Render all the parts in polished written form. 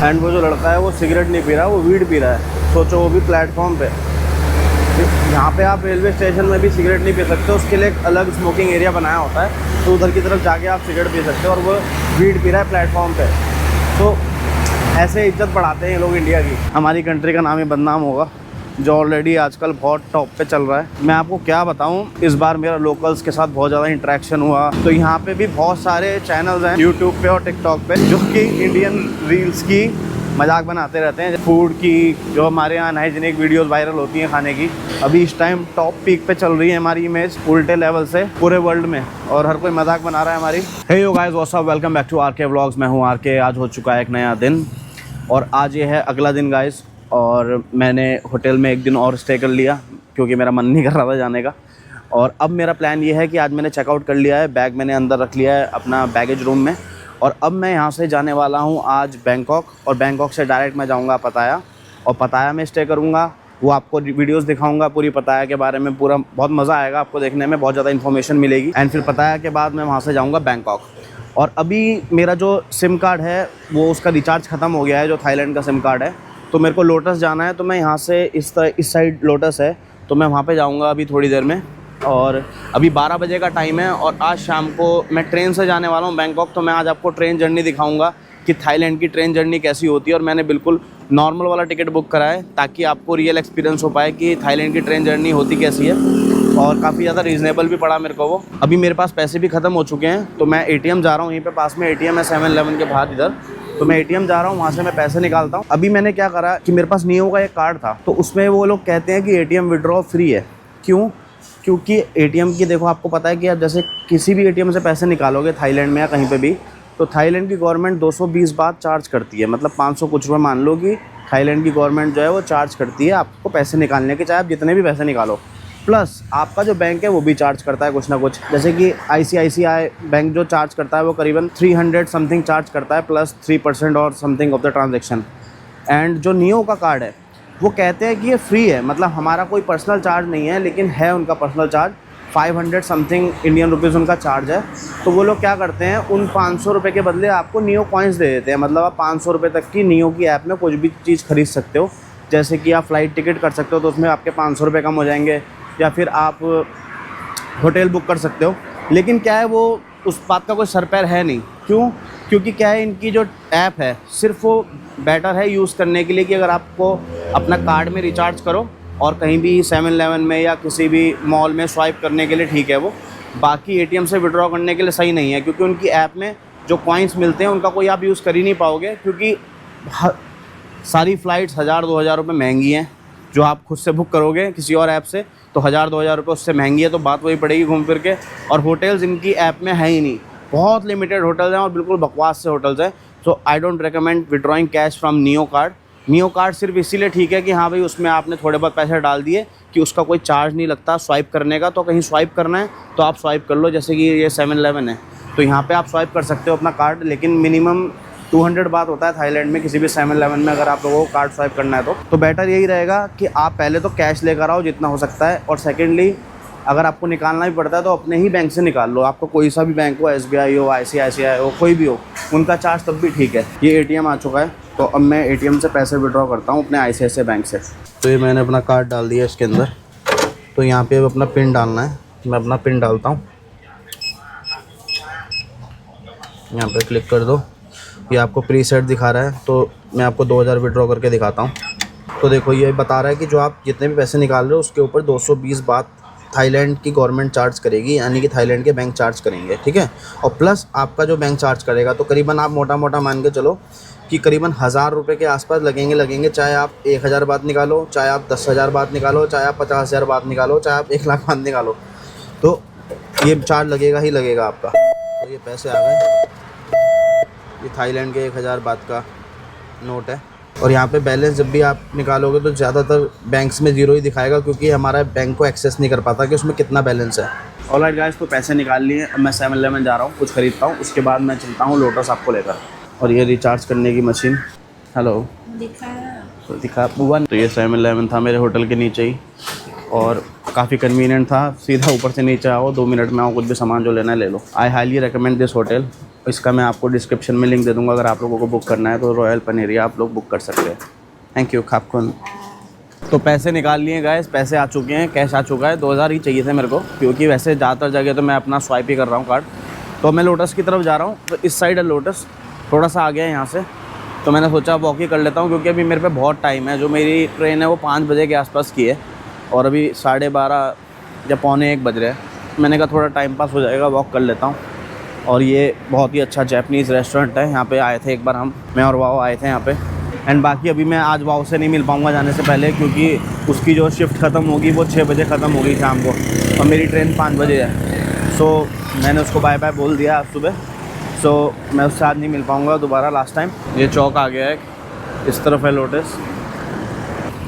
And वो जो लड़का है वो सिगरेट नहीं पी रहा, वो वीड पी रहा है। सोचो, वो भी प्लेटफॉर्म पे। यहाँ पे आप रेलवे स्टेशन में भी सिगरेट नहीं पी सकते, उसके लिए एक अलग स्मोकिंग एरिया बनाया होता है, तो उधर की तरफ जाके आप सिगरेट पी सकते हो, और वो वीड पी रहा है प्लेटफॉर्म पे। तो ऐसे इज्जत बढ़ाते हैं ये लोग इंडिया की। हमारी कंट्री का नाम ही बदनाम होगा, जो ऑलरेडी आजकल बहुत टॉप पे चल रहा है। मैं आपको क्या बताऊं, इस बार मेरा लोकल्स के साथ बहुत ज़्यादा इंटरेक्शन हुआ। तो यहाँ पे भी बहुत सारे चैनल्स हैं यूट्यूब पे और टिकटॉक पे, जो कि इंडियन रील्स की मजाक बनाते रहते हैं, फूड की, जो हमारे यहाँ अनहाइजीनिक वीडियोस वायरल होती हैं खाने की। अभी इस टाइम टॉप पीक पे चल रही है हमारी इमेज उल्टे लेवल से पूरे वर्ल्ड में, और हर कोई मजाक बना रहा है हमारी। Hey yo guys, what's up, welcome back to RK vlogs. मैं हूँ आरके। आज हो चुका है एक नया दिन, और आज ये है अगला दिन गाइस। और मैंने होटल में एक दिन और स्टे कर लिया क्योंकि मेरा मन नहीं कर रहा था जाने का। और अब मेरा प्लान ये है कि आज मैंने चेकआउट कर लिया है, बैग मैंने अंदर रख लिया है अपना बैगेज रूम में, और अब मैं यहाँ से जाने वाला हूँ आज बैंकॉक। और बैंकॉक से डायरेक्ट मैं जाऊँगा पताया, और पताया में स्टे करूँगा। वो आपको वीडियोस दिखाऊंगा पूरी पताया के बारे में, पूरा बहुत मज़ा आएगा आपको देखने में, बहुत ज़्यादा इन्फॉर्मेशन मिलेगी। एंड फिर पताया के बाद मैं वहाँ से जाऊँगा बैंकॉक। और अभी मेरा जो सिम कार्ड है वो उसका रिचार्ज ख़त्म हो गया है, जो थाईलैंड का सिम कार्ड है। तो मेरे को लोटस जाना है, तो मैं यहाँ से इस साइड लोटस है, तो मैं वहाँ पे जाऊँगा अभी थोड़ी देर में। और अभी 12 बजे का टाइम है, और आज शाम को मैं ट्रेन से जाने वाला हूँ बैंकॉक। तो मैं आज आपको ट्रेन जर्नी दिखाऊँगा कि थाईलैंड की ट्रेन जर्नी कैसी होती है। और मैंने बिल्कुल नॉर्मल वाला टिकट बुक करा है ताकि आपको रियल एक्सपीरियंस हो पाए कि थाईलैंड की ट्रेन जर्नी होती कैसी है। और काफ़ी ज़्यादा रीज़नेबल भी पड़ा मेरे को वो। अभी मेरे पास पैसे भी ख़त्म हो चुके हैं, तो मैं ATM जा रहा हूँ। यहीं पे पास में ATM है 7-Eleven के बाहर इधर, तो मैं ATM जा रहा हूँ, वहाँ से मैं पैसे निकालता हूँ। अभी मैंने क्या करा कि मेरे पास नियो का एक कार्ड था, तो उसमें वो लोग कहते हैं कि ATM विड्रॉ फ्री है। क्यों? क्योंकि ATM की देखो, आपको पता है कि आप जैसे किसी भी ATM से पैसे निकालोगे थाईलैंड में या कहीं पे भी, तो थाईलैंड की गवर्नमेंट 220 बात चार्ज करती है, मतलब 500 कुछ रुपये मान लो कि थाईलैंड की गवर्नमेंट जो है वो चार्ज करती है आपको पैसे निकालने के, चाहे आप जितने भी पैसे निकालो। प्लस आपका जो बैंक है वो भी चार्ज करता है कुछ ना कुछ, जैसे कि ICICI बैंक जो चार्ज करता है वो करीबन 300 समथिंग चार्ज करता है, प्लस 3% और something of the transaction. And जो नियो का कार्ड है वो कहते हैं कि ये फ्री है, मतलब हमारा कोई पर्सनल चार्ज नहीं है, लेकिन है उनका personal charge 500 something Indian rupees उनका चार्ज है। तो वो लोग क्या करते हैं, उन 500 रुपये के बदले आपको नियो कॉइन्स दे देते हैं, मतलब आप 500 रुपये तक की नियो की ऐप में कुछ भी चीज़ खरीद सकते हो। जैसे कि आप फ़्लाइट टिकट कर सकते हो, तो उसमें आपके 500 रुपये कम हो जाएंगे, या फिर आप होटल बुक कर सकते हो। लेकिन क्या है, वो उस बात का कोई सर पैर है नहीं। क्यों? क्योंकि क्या है, इनकी जो ऐप है सिर्फ वो बेटर है यूज़ करने के लिए कि अगर आपको अपना कार्ड में रिचार्ज करो और कहीं भी 7-Eleven में या किसी भी मॉल में स्वाइप करने के लिए ठीक है वो। बाकी ATM से विड्रॉ करने के लिए सही नहीं है, क्योंकि उनकी ऐप में जो कॉइन्स मिलते हैं उनका कोई आप यूज़ कर ही नहीं पाओगे, क्योंकि सारी फ़्लाइट्स 1000-2000 रुपये महंगी हैं। जो आप खुद से बुक करोगे किसी और ऐप से तो 1000-2000 रुपये उससे महंगी है, तो बात वही पड़ेगी घूम फिर के। और होटल्स इनकी ऐप में है ही नहीं, बहुत लिमिटेड होटल्स हैं और बिल्कुल बकवास से होटल्स हैं। So I don't recommend withdrawing cash from Neo card. Neo card सिर्फ इसीलिए ठीक है कि हाँ भाई, उसमें आपने थोड़े बहुत पैसे डाल दिए कि उसका कोई चार्ज नहीं लगता स्वाइप करने का। तो कहीं स्वाइप करना है तो आप स्वाइप कर लो, जैसे कि ये 7-Eleven है, तो यहाँ पे आप स्वाइप कर सकते हो अपना कार्ड, लेकिन मिनिमम 200 बात होता है थाईलैंड में किसी भी 7-Eleven में, अगर आप लोगों को कार्ड स्वाइप करना है तो बेटर यही रहेगा कि आप पहले तो कैश लेकर आओ जितना हो सकता है, और सेकेंडली अगर आपको निकालना भी पड़ता है तो अपने ही बैंक से निकाल लो। आपको कोई सा भी बैंक हो, SBI हो, ICICI हो, कोई भी हो, उनका चार्ज तब भी ठीक है। ये ATM आ चुका है, तो अब मैं ATM से पैसे विड्रॉ करता हूँ अपने ICICI बैंक से। तो ये मैंने अपना कार्ड डाल दिया इसके अंदर, तो यहाँ पे अब अपना पिन डालना है। मैं अपना पिन डालता हूँ, यहाँ पे क्लिक कर दो। ये आपको प्रीसेट दिखा रहा है, तो मैं आपको 2000 विड्रॉ करके दिखाता हूँ। तो देखो, ये बता रहा है कि जो आप जितने भी पैसे निकाल रहे हो उसके ऊपर 220 बात थाईलैंड की गवर्नमेंट चार्ज करेगी, यानी कि थाईलैंड के बैंक चार्ज करेंगे, ठीक है। और प्लस आपका जो बैंक चार्ज करेगा, तो करीबन आप मोटा मोटा मान के चलो कि करीबन 1000 रुपये के आसपास लगेंगे। चाहे आप 1000 बात निकालो, चाहे आप 10,000 बात निकालो, चाहे आप 50,000 बात निकालो, चाहे आप 1 लाख बात निकालो, तो ये चार्ज लगेगा ही लगेगा आपका। तो ये पैसे आ गए, ये थाईलैंड के 1000 बात का नोट है। और यहाँ पे बैलेंस जब भी आप निकालोगे तो ज़्यादातर बैंक्स में ज़ीरो ही दिखाएगा, क्योंकि हमारा बैंक को एक्सेस नहीं कर पाता कि उसमें कितना बैलेंस है। ऑलराइट गाइस, तो पैसे निकाल लिए। अब मैं 7-Eleven जा रहा हूँ, कुछ खरीदता हूँ, उसके बाद मैं चलता हूँ लोटस आपको लेकर। और ये रिचार्ज करने की मशीन, हेलो दिखा बुआ। तो ये 7-Eleven था मेरे होटल के नीचे ही, और काफ़ी कन्वीनियंट था, सीधा ऊपर से नीचे आओ, 2 मिनट में आओ, कुछ भी सामान जो लेना है ले लो। I highly recommend this hotel. इसका मैं आपको डिस्क्रिप्शन में लिंक दे दूँगा, अगर आप लोगों को बुक करना है तो रॉयल पनेरिया आप लोग बुक कर सकते हैं। थैंक यू खापकुन। तो पैसे निकाल लिए गाइस, पैसे आ चुके हैं, कैश आ चुका है। 2000 ही चाहिए थे मेरे को, क्योंकि वैसे ज़्यादातर जगह तो मैं अपना स्वाइप ही कर रहा हूँ कार्ड। तो मैं लोटस की तरफ जा रहा हूँ, तो इस साइड है लोटस, थोड़ा सा आगे है यहाँ से। तो मैंने सोचा वॉक ही कर लेता हूँ, क्योंकि अभी मेरे पे बहुत टाइम है। जो मेरी ट्रेन है वो 5 बजे के आसपास की है और अभी 12:30 या 12:45 बज रहे हैं। मैंने कहा थोड़ा टाइम पास हो जाएगा, वॉक कर लेता हूँ। और ये बहुत ही अच्छा जैपनीज़ रेस्टोरेंट है, यहाँ पे आए थे एक बार मैं और वाओ आए थे यहाँ पे। एंड बाकी अभी मैं आज वाओ से नहीं मिल पाऊँगा जाने से पहले, क्योंकि उसकी जो शिफ्ट ख़त्म होगी वो 6 बजे ख़त्म होगी शाम को, और मेरी ट्रेन 5 बजे है। सो मैंने उसको बाय बाय बोल दिया आज सुबह। सो मैं उससे आज नहीं मिल पाऊँगा दोबारा लास्ट टाइम। ये चौक आ गया है, इस तरफ है लोटस,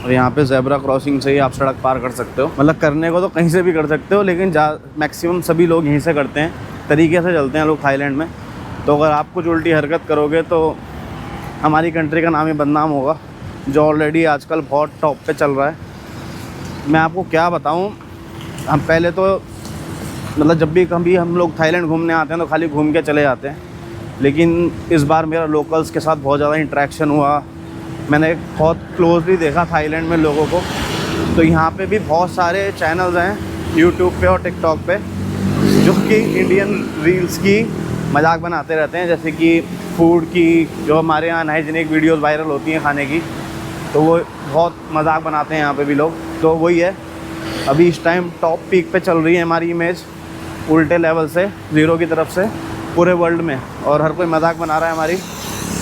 और यहाँ पे ज़ेब्रा क्रॉसिंग से ही आप सड़क पार कर सकते हो। मतलब करने को तो कहीं से भी कर सकते हो, लेकिन मैक्सिमम सभी लोग यहीं से करते हैं, तरीके से चलते हैं लोग थाईलैंड में। तो अगर आप कुछ उल्टी हरकत करोगे तो हमारी कंट्री का नाम ही बदनाम होगा, जो ऑलरेडी आजकल बहुत टॉप पे चल रहा है। मैं आपको क्या बताऊं, हम पहले तो मतलब जब भी कभी हम लोग थाईलैंड घूमने आते हैं तो खाली घूम के चले जाते हैं, लेकिन इस बार मेरा लोकल्स के साथ बहुत ज़्यादा इंटरेक्शन हुआ। मैंने बहुत क्लोजली देखा थाईलैंड में लोगों को। तो यहाँ पे भी बहुत सारे चैनल्स हैं यूट्यूब पे और टिकटॉक पे, जो कि इंडियन रील्स की मजाक बनाते रहते हैं, जैसे कि फूड की, जो हमारे यहाँ अनहाइजीनिक वीडियोस वायरल होती हैं खाने की, तो वो बहुत मजाक बनाते हैं यहाँ पे भी लोग। तो वही है, अभी इस टाइम टॉप पीक पे चल रही है हमारी इमेज, उल्टे लेवल से, ज़ीरो की तरफ से पूरे वर्ल्ड में, और हर कोई मजाक बना रहा है हमारी।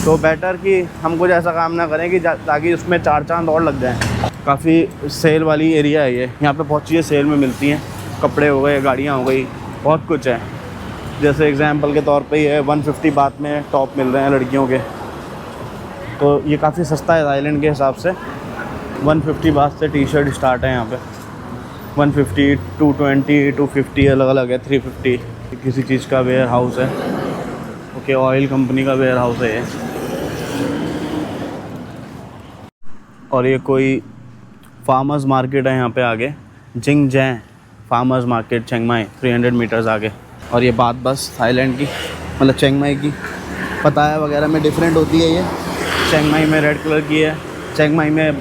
तो बेटर कि हम कुछ ऐसा काम ना करें कि ताकि उसमें 4 चांद और लग जाएँ। काफ़ी सेल वाली एरिया है ये, यहाँ पे बहुत चीज़ें सेल में मिलती हैं, कपड़े हो गए, गाड़ियाँ हो गई, बहुत कुछ है। जैसे एग्जांपल के तौर पे ये 150 बात में टॉप मिल रहे हैं लड़कियों के, तो ये काफ़ी सस्ता है थाईलैंड के हिसाब से। 150 बात से टी शर्ट स्टार्ट है यहाँ पे, 150, 220, 250 अलग अलग है, 350। किसी चीज़ का वेयर हाउस है, ओके, ऑयल कंपनी का वेयर हाउस है ये। और ये कोई फार्मर्स मार्केट है यहाँ पे आगे, जिंगजैं फार्मर्स मार्केट, चिंग माई, 300 मीटर्स आगे। और ये बात बस थाईलैंड की, मतलब चिंग माई की, पताया वगैरह में डिफरेंट होती है ये। चिंग माई में रेड कलर की है, चिंग माई में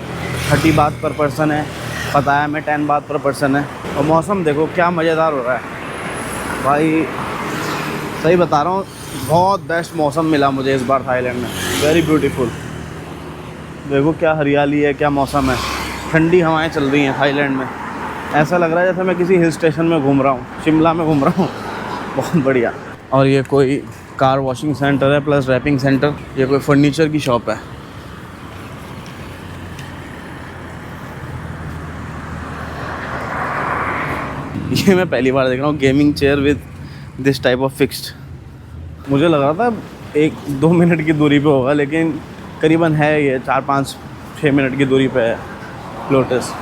30 बात पर पर्सन है, पताया में 10 बात पर पर्सन है। और मौसम देखो क्या मज़ेदार हो रहा है भाई, सही बता रहा हूँ, बहुत बेस्ट मौसम मिला मुझे इस बार थाईलैंड में, वेरी ब्यूटीफुल। देखो क्या हरियाली है, क्या मौसम है, ठंडी हवाएं चल रही हैं थाईलैंड में। ऐसा लग रहा है जैसे मैं किसी हिल स्टेशन में घूम रहा हूँ, शिमला में घूम रहा हूँ, बहुत बढ़िया। और ये कोई कार वॉशिंग सेंटर है प्लस रैपिंग सेंटर, ये कोई फर्नीचर की शॉप है। ये मैं पहली बार देख रहा हूँ gaming chair with this type of fixed. मुझे लग रहा था 1-2 मिनट की दूरी पे होगा, लेकिन करीबन है ये 4-5-6 मिनट की दूरी पे है लोटस।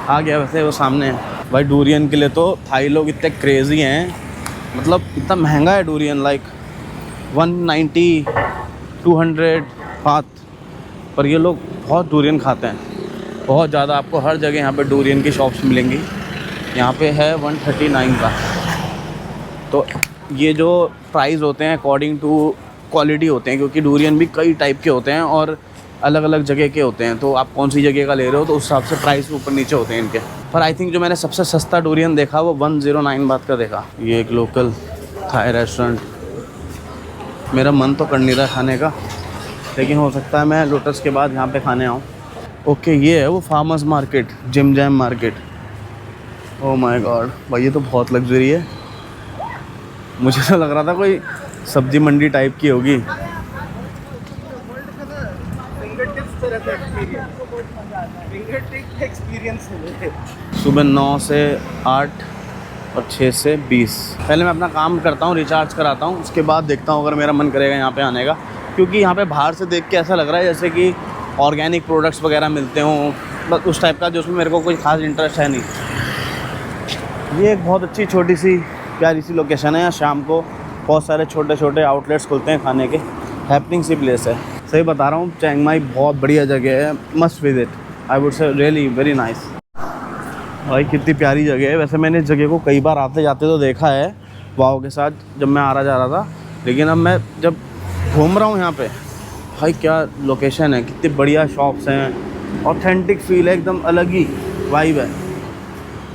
आ गया वैसे वो सामने है। भाई डूरियन के लिए तो थाई लोग इतने क्रेज़ी हैं, मतलब इतना महंगा है डूरियन, लाइक 190, 200 बात, पर ये लोग बहुत डूरियन खाते हैं, बहुत ज़्यादा। आपको हर जगह यहाँ पे डूरियन की शॉप्स मिलेंगी। यहाँ पे है 139 का। तो ये जो प्राइस होते हैं अकॉर्डिंग टू क्वालिटी होते हैं, क्योंकि डूरियन भी कई टाइप के होते हैं और अलग अलग जगह के होते हैं। तो आप कौन सी जगह का ले रहे हो तो उस हिसाब से प्राइस ऊपर नीचे होते हैं इनके। पर आई थिंक जो मैंने सबसे सस्ता डूरियन देखा वो 109 बात का देखा। ये एक लोकल थाई रेस्टोरेंट, मेरा मन तो कर नहीं रहा खाने का, लेकिन हो सकता है मैं लोटस के बाद यहाँ पे खाने आऊँ। ओके, ये है वो farmers market, Jingjai market. Oh my god भाई, ये तो बहुत लग्जरी है। मुझे तो लग रहा था कोई सब्जी मंडी टाइप की होगी। सुबह 9 से 8 और 6 से 20। पहले मैं अपना काम करता हूँ, रिचार्ज कराता हूँ, उसके बाद देखता हूँ अगर मेरा मन करेगा यहाँ पे आने का। क्योंकि यहाँ पे बाहर से देख के ऐसा लग रहा है जैसे कि ऑर्गेनिक प्रोडक्ट्स वगैरह मिलते हों, बस उस टाइप का, जो उसमें मेरे को कोई ख़ास इंटरेस्ट है नहीं। ये एक बहुत अच्छी छोटी सी प्यारी सी लोकेशन है। यहाँ शाम को बहुत सारे छोटे छोटे आउटलेट्स खुलते हैं खाने के, हैपनिंग सी प्लेस है। सही बता रहा हूँ, चिंग माई बहुत बढ़िया जगह है, must visit, I would say really very nice. भाई कितनी प्यारी जगह है। वैसे मैंने इस जगह को कई बार आते जाते तो देखा है वाव के साथ, जब मैं आ रहा जा रहा था, लेकिन अब मैं जब घूम रहा हूँ यहाँ पे, भाई क्या लोकेशन है, कितनी बढ़िया शॉप्स हैं, ऑथेंटिक फील है, एकदम अलग ही वाइब है।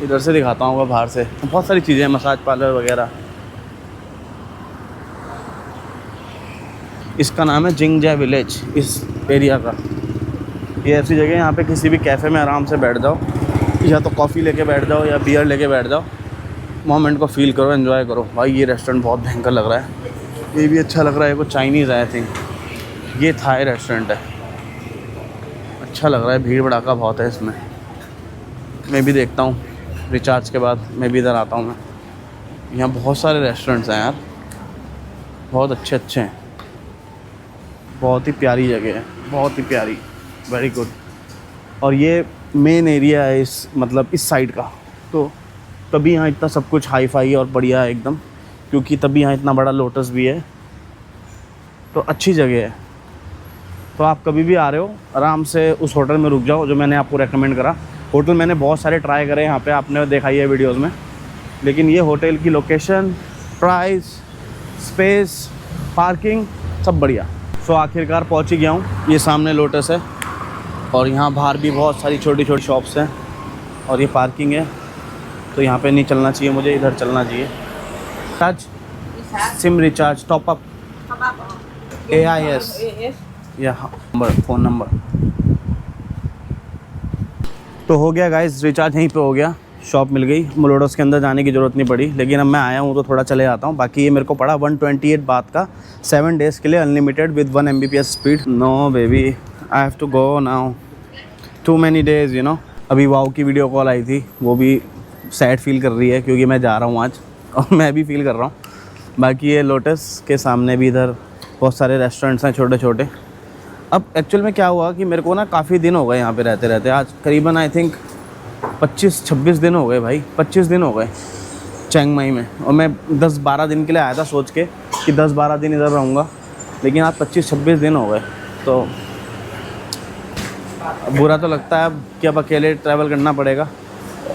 इधर से दिखाता हूँ बाहर से, बहुत सारी चीज़ें हैं, मसाज पार्लर वगैरह। इसका नाम है जिंगजा विलेज, इस एरिया का। ये ऐसी जगह है यहाँ पे किसी भी कैफ़े में आराम से बैठ जाओ, या तो कॉफ़ी लेके बैठ जाओ या बियर लेके बैठ जाओ, मोमेंट को फ़ील करो, एंजॉय करो। भाई ये रेस्टोरेंट बहुत भयंकर लग रहा है, ये भी अच्छा लग रहा है, कुछ चाइनीज़ आई थिंक, ये थाई रेस्टोरेंट है, अच्छा लग रहा है, भीड़ भड़ाका बहुत है इसमें। मैं भी देखता हूँ रिचार्ज के बाद, मैं भी इधर आता हूँ। मैं यहाँ बहुत सारे रेस्टोरेंट्स हैं यार, बहुत अच्छे अच्छे हैं, बहुत ही प्यारी जगह है, बहुत ही प्यारी, वेरी गुड। और ये मेन एरिया है इस मतलब इस साइड का, तो तभी यहाँ इतना सब कुछ हाई फाई और बढ़िया है एकदम, क्योंकि तभी यहाँ इतना बड़ा लोटस भी है, तो अच्छी जगह है। तो आप कभी भी आ रहे हो आराम से उस होटल में रुक जाओ जो मैंने आपको रेकमेंड करा। होटल मैंने बहुत सारे ट्राई करे यहाँ पे, आपने देखा ही है वीडियोज़ में, लेकिन ये होटल की लोकेशन, प्राइस, स्पेस, पार्किंग सब बढ़िया। सो आखिरकार पहुँच ही गया हूँ, ये सामने लोटस है और यहाँ बाहर भी बहुत सारी छोटी छोटी शॉप्स हैं और ये पार्किंग है, तो यहाँ पे नहीं चलना चाहिए मुझे, इधर चलना चाहिए। Touch SIM recharge top up AIS या नंबर, फ़ोन नंबर। तो हो गया गाइस, रिचार्ज यहीं पे हो गया, शॉप मिल गई, लोटस के अंदर जाने की ज़रूरत नहीं पड़ी, लेकिन अब मैं आया हूँ तो थोड़ा चले आता हूँ। बाकी ये मेरे को पड़ा 128 बात का, 7 डेज़ के लिए unlimited with 1 Mbps speed. No baby, I have to go now, too many days you know. अभी वाव की वीडियो कॉल आई थी, वो भी सैड फील कर रही है क्योंकि मैं जा रहा हूँ आज, और मैं भी फील कर रहा हूँ। बाकी ये लोटस के सामने भी इधर बहुत सारे रेस्टोरेंट्स हैं छोटे छोटे। अब एक्चुअल में क्या हुआ कि मेरे को ना काफ़ी दिन हो गए यहाँ पे रहते रहते, आज करीबन आई थिंक 25-26 दिन हो गए भाई, 25 दिन हो गए चिंग माई में, और मैं 10-12 दिन के लिए आया था सोच के कि 10-12 दिन इधर रहूँगा, लेकिन आज 25-26 दिन हो गए। तो बुरा तो लगता है अब कि अब अकेले ट्रैवल करना पड़ेगा,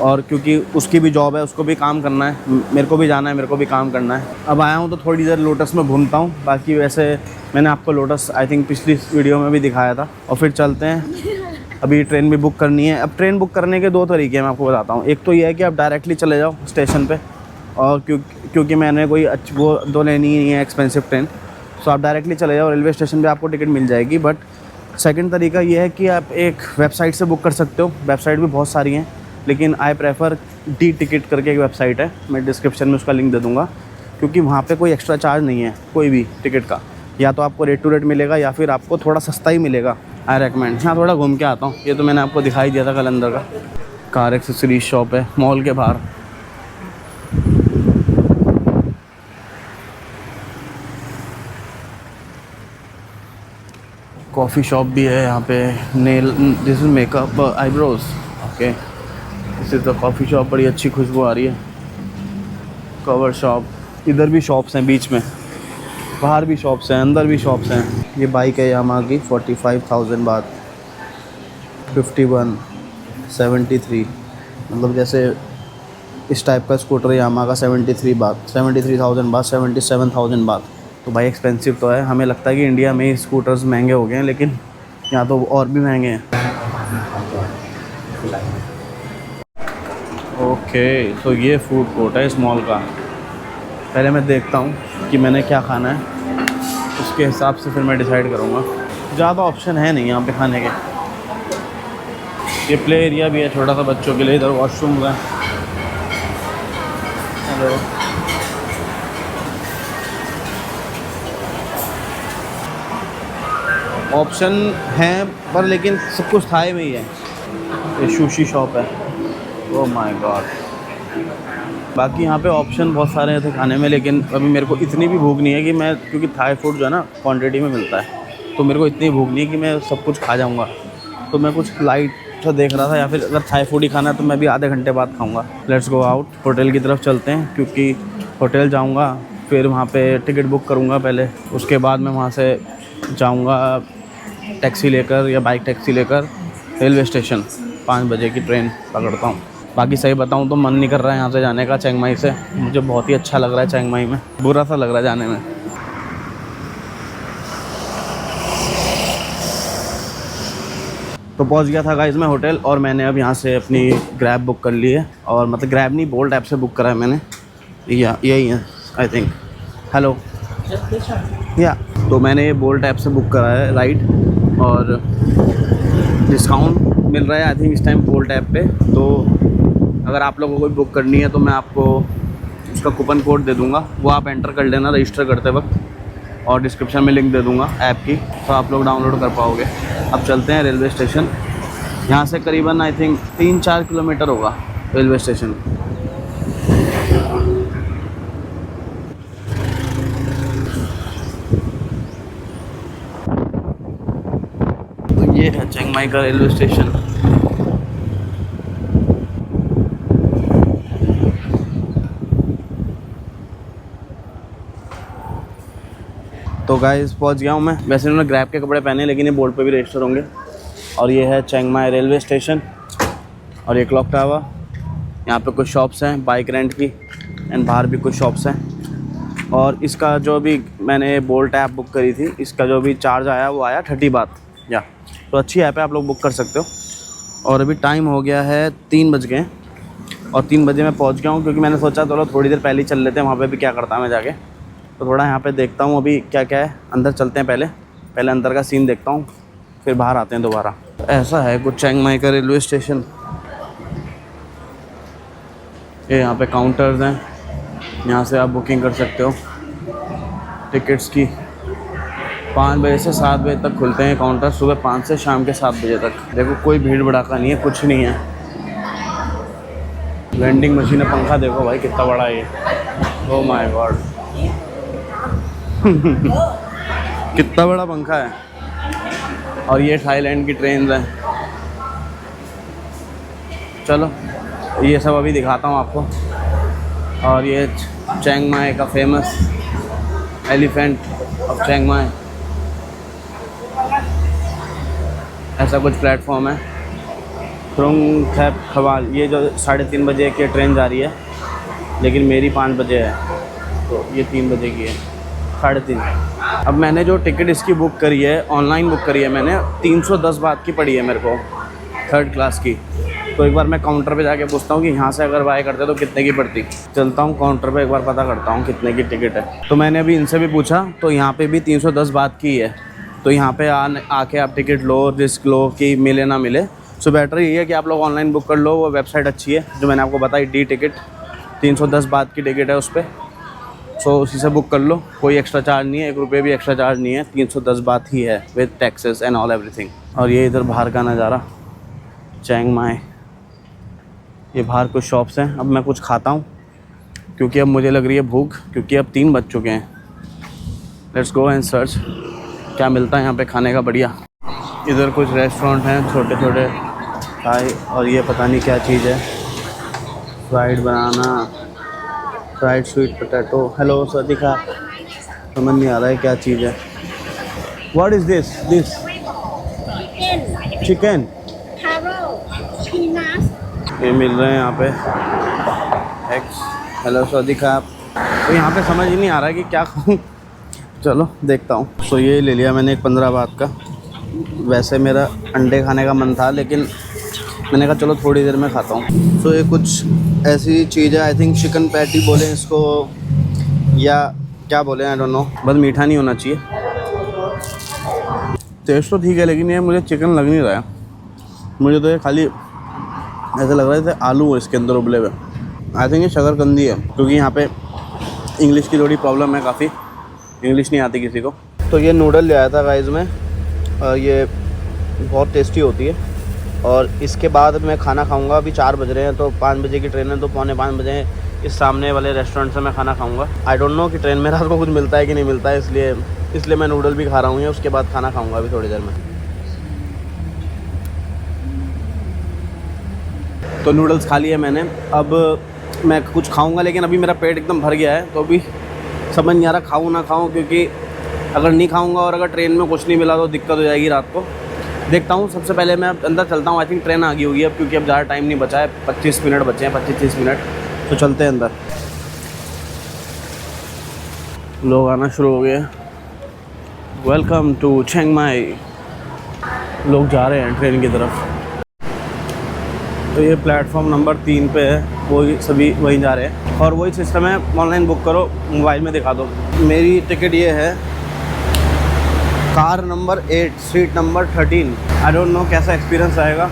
और क्योंकि उसकी भी जॉब है, उसको भी काम करना है, मेरे को भी जाना है, मेरे को भी काम करना है। अब आया हूँ तो थोड़ी देर लोटस में घूमता हूँ। बाकी वैसे मैंने आपको लोटस आई थिंक पिछली वीडियो में भी दिखाया था। और फिर चलते हैं, अभी ट्रेन भी बुक करनी है। अब ट्रेन बुक करने के 2 तरीके मैं आपको बताता हूँ। एक तो ये है कि आप डायरेक्टली चले जाओ स्टेशन पर, और क्योंकि मैंने कोई वो दो लेनी ही नहीं है एक्सपेंसिव ट्रेन, तो आप डायरेक्टली चले जाओ, रेलवे स्टेशन पर आपको टिकट मिल जाएगी। बट सेकंड तरीका ये है कि आप एक वेबसाइट से बुक कर सकते हो, वेबसाइट भी बहुत सारी हैं, लेकिन आई प्रेफर डी टिकट करके एक वेबसाइट है, मैं डिस्क्रिप्शन में उसका लिंक दे दूँगा, क्योंकि वहाँ पे कोई एक्स्ट्रा चार्ज नहीं है कोई भी टिकट का, या तो आपको रेट टू रेट मिलेगा या फिर आपको थोड़ा सस्ता ही मिलेगा। I recommend. यहाँ थोड़ा घूम के आता हूँ, ये तो मैंने आपको दिखाई दिया था कल अंदर का। कार एक्सेसरीज शॉप है मॉल के बाहर। कॉफ़ी शॉप भी है यहाँ पे, nail, this is makeup eyebrows, okay, this is the coffee shop, बड़ी अच्छी खुशबू आ रही है। कवर शॉप, इधर भी शॉप्स हैं बीच में, बाहर भी शॉप्स हैं, अंदर भी शॉप्स हैं। ये बाइक है यामाहा की, 45,000 बात, 51, 73, मतलब जैसे इस टाइप का स्कूटर है यामाहा का, 73 बात, 73,000 बात, 77,000 बात। तो भाई एक्सपेंसिव तो है, हमें लगता है कि इंडिया में ही स्कूटर्स महंगे हो गए हैं, लेकिन यहाँ तो और भी महंगे हैं। ओके, तो ये फूड कोर्ट है इस मॉल का। पहले मैं देखता हूँ कि मैंने क्या खाना है, उसके हिसाब से फिर मैं डिसाइड करूँगा। ज़्यादा ऑप्शन है नहीं यहाँ पे खाने के। ये प्ले एरिया भी है छोटा सा बच्चों के लिए, इधर वॉशरूम है। हेलो, ऑप्शन हैं पर लेकिन सब कुछ थाई में ही है। ये सुशी शॉप है, ओह माय गॉड। बाकी यहाँ पे ऑप्शन बहुत सारे थे खाने में, लेकिन अभी मेरे को इतनी भी भूख नहीं है कि मैं, क्योंकि थाई फूड जो है ना क्वांटिटी में मिलता है, तो मेरे को इतनी भूख नहीं है कि मैं सब कुछ खा जाऊँगा। तो मैं कुछ लाइट सा देख रहा था, या फिर अगर थाई फूड ही खाना है तो मैं भी आधे घंटे बाद खाऊँगा। लेट्स गो आउट, होटल की तरफ चलते हैं, क्योंकि होटल जाऊँगा फिर वहाँ पे टिकट बुक करूँगा पहले, उसके बाद मैं वहाँ से जाऊँगा टैक्सी लेकर या बाइक टैक्सी लेकर रेलवे स्टेशन। 5 बजे की ट्रेन पकड़ता हूँ। बाकी सही बताऊं तो मन नहीं कर रहा है यहाँ से जाने का, चिंग माई से। मुझे बहुत ही अच्छा लग रहा है चिंग माई में, बुरा सा लग रहा है जाने में। तो पहुंच गया था गाइस मैं होटल, और मैंने अब यहाँ से अपनी ग्रैब बुक कर ली है। और मतलब ग्रैब नहीं, बोल्ट ऐप से बुक करा है मैंने। यही है आई थिंक। हेलो या तो मैंने ये बोल्ट ऐप से बुक करा है राइड, और डिस्काउंट मिल रहा है आई थिंक इस टाइम बोल्ट ऐप पे। तो अगर आप लोगों को भी बुक करनी है तो मैं आपको उसका कूपन कोड दे दूँगा, वो आप एंटर कर लेना रजिस्टर करते वक्त, और डिस्क्रिप्शन में लिंक दे दूँगा ऐप की, तो आप लोग डाउनलोड कर पाओगे। अब चलते हैं रेलवे स्टेशन। यहाँ से करीबन आई थिंक 3-4 किलोमीटर होगा रेलवे स्टेशन। तो ये है चिंग माई का रेलवे स्टेशन। तो गाइस पहुंच गया हूँ मैं। वैसे उन्होंने ग्रैब के कपड़े पहने लेकिन ये बोर्ड पे भी रजिस्टर होंगे। और ये है चिंग माई रेलवे स्टेशन, और ये क्लॉक टावर। यहाँ पे कुछ शॉप्स हैं बाइक रेंट की, एंड बाहर भी कुछ शॉप्स हैं। और इसका जो भी मैंने बोल्ट ऐप बुक करी थी, इसका जो भी चार्ज आया वो आया 30 बात या। तो अच्छी ऐप है, आप लोग बुक कर सकते हो। और अभी टाइम हो गया है 3 बज गए, और 3 बजे मैं पहुँच गया हूँ, क्योंकि मैंने सोचा चलो थोड़ी देर पहले ही चल लेते हैं, वहाँ पर भी क्या करता मैं जाके। तो थोड़ा यहाँ पे देखता हूँ अभी क्या क्या है। अंदर चलते हैं, पहले अंदर का सीन देखता हूँ, फिर बाहर आते हैं दोबारा। ऐसा है कुछ चिंग माई का रेलवे स्टेशन। ये यहाँ पे काउंटर्स हैं, यहाँ से आप बुकिंग कर सकते हो टिकट्स की। 5 बजे से 7 बजे तक खुलते हैं काउंटर, सुबह 5 से शाम के 7 बजे तक। देखो कोई भीड़ भड़ाका नहीं है, कुछ नहीं है। वेंडिंग मशीन है, पंखा देखो भाई कितना बड़ा है ये, ओह माय गॉड। कितना बड़ा पंखा है। और ये थाईलैंड की ट्रेन है। चलो ये सब अभी दिखाता हूँ आपको। और ये चिंग माई का फेमस एलिफेंट ऑफ चिंग माई, ऐसा कुछ प्लेटफॉर्म है। क्रुंग थेप खवाल, ये जो 3:30 बजे की ट्रेन जा रही है, लेकिन मेरी 5 बजे है, तो ये 3 बजे की है, 3:30। अब मैंने जो टिकट इसकी बुक करी है, ऑनलाइन बुक करी है मैंने, 310 बात की पड़ी है मेरे को, 3rd क्लास की। तो एक बार मैं काउंटर पे जाके पूछता हूँ कि यहाँ से अगर बाय करते तो कितने की पड़ती। चलता हूँ काउंटर पे, एक बार पता करता हूँ कितने की टिकट है। तो मैंने अभी इनसे भी पूछा, तो यहाँ पे भी 310 बात की है। तो यहाँ पे आके आप टिकट लो, रिस्क लो कि मिले ना मिले। सो बेटर ये है कि आप लोग ऑनलाइन बुक कर लो, वो वेबसाइट अच्छी है जो मैंने आपको बताई, डी टिकट। 310 बात की टिकट है उस पर, सो उसी से बुक कर लो। कोई एक्स्ट्रा चार्ज नहीं है, 1 रुपये भी एक्स्ट्रा चार्ज नहीं है, 310 बात ही है with taxes and all everything. और ये इधर बाहर का नज़ारा चिंग माई, ये बाहर कुछ शॉप्स हैं। अब मैं कुछ खाता हूँ क्योंकि अब मुझे लग रही है भूख, क्योंकि अब 3 बज चुके हैं। लेट्स गो एंड सर्च क्या मिलता है यहाँ पे खाने का बढ़िया। इधर कुछ रेस्टोरेंट हैं छोटे छोटे थाई, और ये पता नहीं क्या चीज़ है, फ्राइड बनाना, फ्राइड स्वीट पोटैटो। हेलो सदिका, समझ नहीं आ रहा है क्या चीज़ है। What is this? चिकन ये मिल रहे हैं यहाँ पे एग्स। हेलो सदिका, तो यहाँ पे समझ ही नहीं आ रहा है कि क्या खाऊँ। चलो देखता हूँ। सो ये ले लिया मैंने एक 15 बात का। वैसे मेरा अंडे खाने का मन था, लेकिन मैंने कहा चलो थोड़ी देर में खाता हूँ। सो ये कुछ ऐसी चीज़ है, आई थिंक चिकन पैटी बोले इसको या क्या बोले, आई डोंट नो। बस मीठा नहीं होना चाहिए। टेस्ट तो ठीक है, लेकिन ये मुझे चिकन लग नहीं रहा है। मुझे तो ये खाली ऐसा लग रहा है जैसे आलू है इसके अंदर उबले हुए। आई थिंक ये शकरकंदी है, क्योंकि यहाँ पे इंग्लिश की थोड़ी प्रॉब्लम है, काफ़ी इंग्लिश नहीं आती किसी को। तो ये नूडल ले आया था गाइस में, और ये बहुत टेस्टी होती है। और इसके बाद मैं खाना खाऊंगा। अभी 4 बज रहे हैं, तो 5 बजे की ट्रेन है, तो 4:45 बजे इस सामने वाले रेस्टोरेंट से मैं खाना खाऊंगा। आई डोंट नो कि ट्रेन में रात को कुछ मिलता है कि नहीं मिलता है, इसलिए मैं नूडल भी खा रहा हूँ। उसके बाद खाना खाऊँगा अभी थोड़ी देर में। तो नूडल्स खा लिए मैंने, अब मैं कुछ खाऊंगा, लेकिन अभी मेरा पेट एकदम भर गया है, तो अभी समझ नहीं आ रहा खाऊं ना खाऊं, क्योंकि अगर नहीं खाऊंगा और अगर ट्रेन में कुछ नहीं मिला तो दिक्कत हो जाएगी रात को। देखता हूँ। सबसे पहले मैं अंदर चलता हूँ। आई थिंक ट्रेन आ गई होगी अब, क्योंकि अब ज़्यादा टाइम नहीं बचा है, 25 मिनट बचे हैं, 25-30 मिनट। तो चलते हैं अंदर। लोग आना शुरू हो गए। वेलकम टू चिंग माई। लोग जा रहे हैं ट्रेन की तरफ। तो ये प्लेटफॉर्म नंबर 3 पे है, वो सभी वहीं जा रहे हैं। और वही सिस्टम है, ऑनलाइन बुक करो, मोबाइल में दिखा दो। मेरी टिकट ये है, car number 8, seat number 13। I don't know कैसा एक्सपीरियंस रहेगा।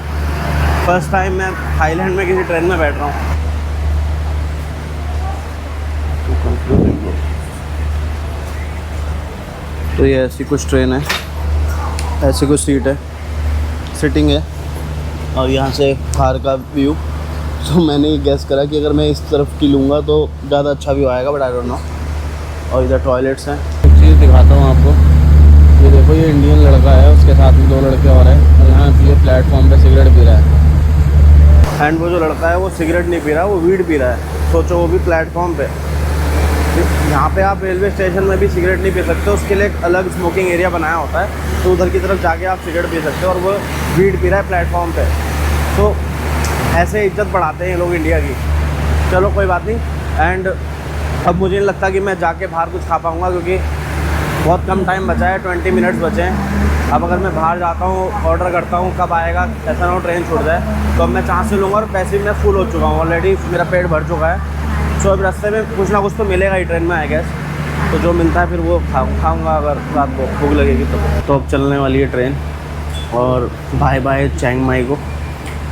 फर्स्ट टाइम मैं थाईलैंड में किसी ट्रेन में बैठ रहा हूँ। तो ये ऐसी कुछ ट्रेन है, ऐसी कुछ सीट है, सिटिंग है, और यहाँ से बाहर का व्यू। तो मैंने ये गैस करा कि अगर मैं इस तरफ की लूँगा तो ज़्यादा अच्छा व्यू आएगा, बट आई डोंट नो। और इधर टॉयलेट्स हैं। एक चीज़ दिखाता हूँ आपको। ये देखो, ये इंडियन लड़का है, उसके साथ में 2 लड़के और हैं, और यहाँ ये प्लेटफॉर्म पे सिगरेट पी रहा है। एंड वो जो लड़का है वो सिगरेट नहीं पी रहा, वो वीड पी रहा है। सोचो, वो भी प्लेटफॉर्म पे। यहाँ पे आप रेलवे स्टेशन में भी सिगरेट नहीं पी सकते, उसके लिए एक अलग स्मोकिंग एरिया बनाया होता है। तो उधर की तरफ जाके आप सिगरेट पी सकते हो, और वो वीड पी रहा है प्लेटफॉर्म पे। तो ऐसे इज्जत बढ़ाते हैं लोग इंडिया की। चलो कोई बात नहीं। एंड अब मुझे नहीं लगता कि मैं जाके बाहर कुछ खा पाऊँगा, क्योंकि बहुत कम टाइम बचा है, 20 मिनट्स बचे हैं। अब अगर मैं बाहर जाता हूँ, ऑर्डर करता हूँ, कब आएगा ऐसा ना हो ट्रेन छूट जाए। तो अब मैं चांस से लूँगा, और पैसे मैं फुल हो चुका हूँ ऑलरेडी, मेरा पेट भर चुका है। सो अब रास्ते में कुछ ना कुछ तो मिलेगा ही ट्रेन में, आई गेस। तो जो मिलता है फिर वो खाऊंगा अगर रात को भूख लगेगी तो अब चलने वाली है ट्रेन। और बाय बाय चिंग माई को।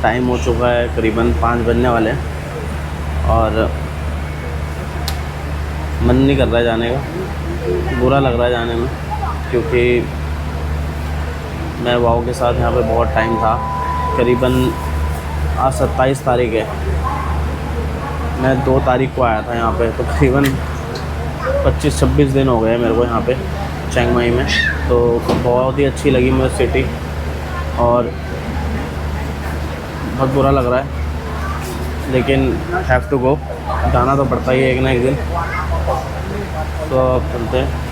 टाइम हो चुका है, करीबन 5 बजने वाले हैं, और मन नहीं कर रहा है जाने का। बुरा लग रहा है जाने में, क्योंकि मैं वाओ के साथ यहाँ पे बहुत टाइम था। करीबन आज 27 तारीख है, मैं 2 तारीख को आया था यहाँ पे। तो करीबन 25-26 दिन हो गए मेरे को यहाँ पे चिंग माई में। तो बहुत ही अच्छी लगी मुझे सिटी, और बहुत बुरा लग रहा है, लेकिन हैव टू गो, जाना तो पड़ता ही है एक ना एक दिन। तो अब चलते हैं।